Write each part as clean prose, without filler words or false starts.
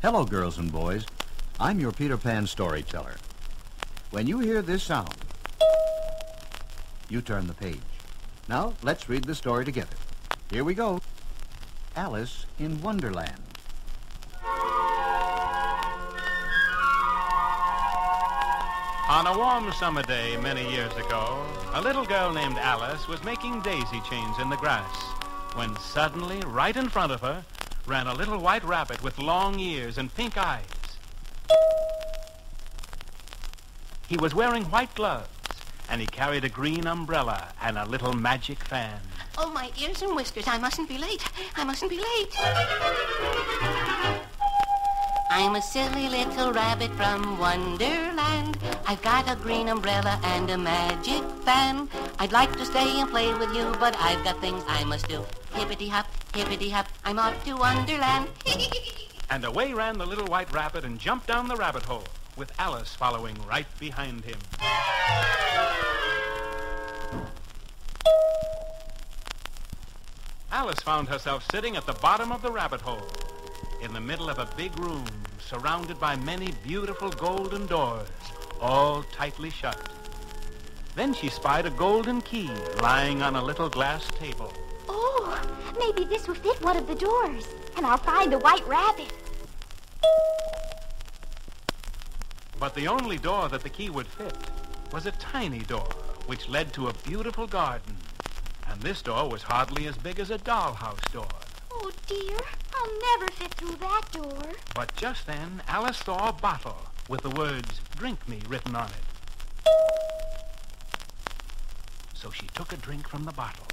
Hello, girls and boys. I'm your Peter Pan storyteller. When you hear this sound, you turn the page. Now, let's read the story together. Here we go. Alice in Wonderland. On a warm summer day many years ago, a little girl named Alice was making daisy chains in the grass when suddenly, right in front of her, ran a little white rabbit with long ears and pink eyes. He was wearing white gloves, and he carried a green umbrella and a little magic fan. Oh, my ears and whiskers. I mustn't be late. I mustn't be late. I'm a silly little rabbit from Wonderland. I've got a green umbrella and a magic fan. I'd like to stay and play with you, but I've got things I must do. Hippity-hop, hippity-hop, I'm off to Wonderland. And away ran the little white rabbit and jumped down the rabbit hole, with Alice following right behind him. Alice found herself sitting at the bottom of the rabbit hole, in the middle of a big room, surrounded by many beautiful golden doors, all tightly shut. Then she spied a golden key lying on a little glass table. Oh, maybe this will fit one of the doors, and I'll find the white rabbit. But the only door that the key would fit was a tiny door, which led to a beautiful garden. And this door was hardly as big as a dollhouse door. Oh, dear, I'll never fit through that door. But just then, Alice saw a bottle with the words, "Drink me," written on it. So she took a drink from the bottle.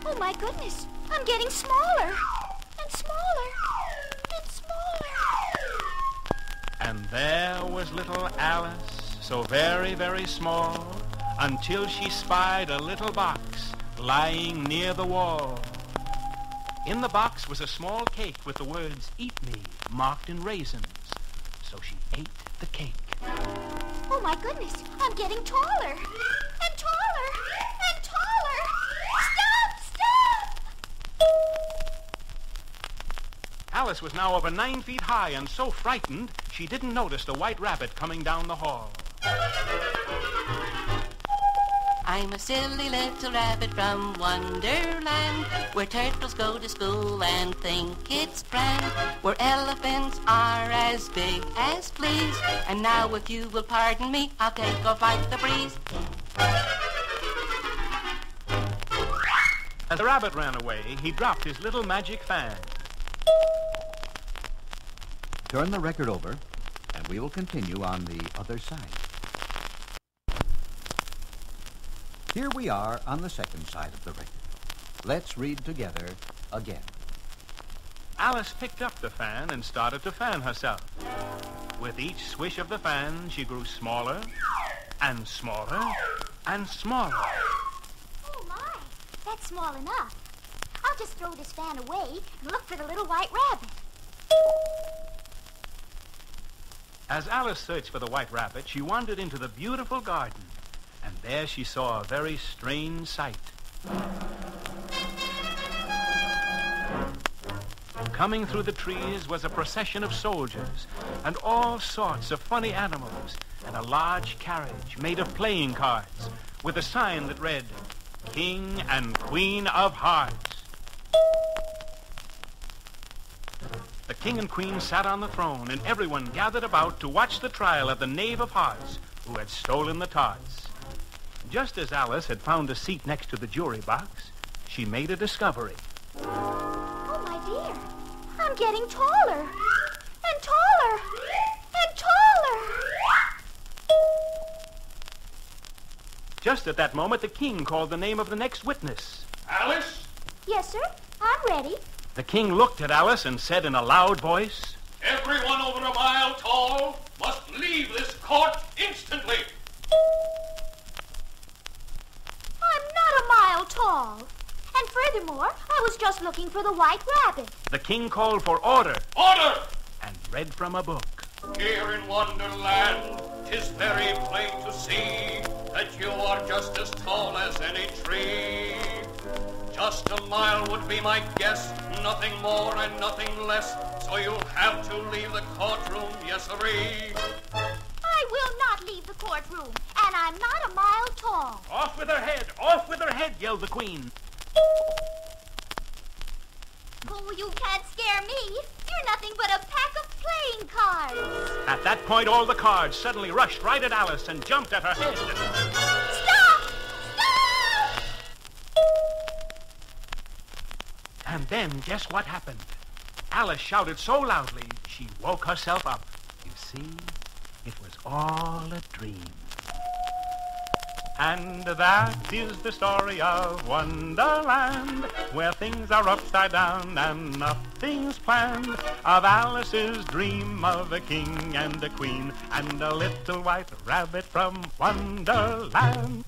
Oh, my goodness, I'm getting smaller and smaller and smaller. And there was little Alice, so very, very small, until she spied a little box lying near the wall. In the box was a small cake with the words, "Eat me," marked in raisins. So she ate the cake. Oh, my goodness, I'm getting taller and taller and taller. Stop! Alice was now over 9 feet high and so frightened she didn't notice the white rabbit coming down the hall. I'm a silly little rabbit from Wonderland, where turtles go to school and think it's grand, where elephants are as big as fleas. And now, if you will pardon me, I'll take off like the breeze. As the rabbit ran away, he dropped his little magic fan. Turn the record over, and we will continue on the other side. Here we are on the second side of the record. Let's read together again. Alice picked up the fan and started to fan herself. With each swish of the fan, she grew smaller and smaller and smaller. Oh, my, that's small enough. I'll just throw this fan away and look for the little white rabbit. As Alice searched for the white rabbit, she wandered into the beautiful garden. And there she saw a very strange sight. Coming through the trees was a procession of soldiers and all sorts of funny animals and a large carriage made of playing cards with a sign that read, "King and Queen of Hearts." The king and queen sat on the throne and everyone gathered about to watch the trial of the Knave of Hearts who had stolen the tarts. Just as Alice had found a seat next to the jury box, she made a discovery. Oh, my dear, I'm getting taller and taller and taller. Just at that moment, the king called the name of the next witness. Alice? Yes, sir, I'm ready. The king looked at Alice and said in a loud voice, Everyone over a mile tall must leave this court instantly. I'm not a mile tall. And furthermore, I was just looking for the white rabbit. The king called for order. Order! And read from a book. Here in Wonderland, 'tis very plain to see that you are just as tall as any tree. Just a mile would be my guess, nothing more and nothing less. So you'll have to leave the courtroom, yes sirree. I will not leave the courtroom, and I'm not a mile tall. Off with her head! Off with her head! Yelled the queen. Oh, you can't scare me. You're nothing but a pack of playing cards. At that point, all the cards suddenly rushed right at Alice and jumped at her head. Stop! Stop! And then, guess what happened? Alice shouted so loudly, she woke herself up. You see, it was all a dream. And that is the story of Wonderland, where things are upside down and nothing's planned. Of Alice's dream of a king and a queen and a little white rabbit from Wonderland.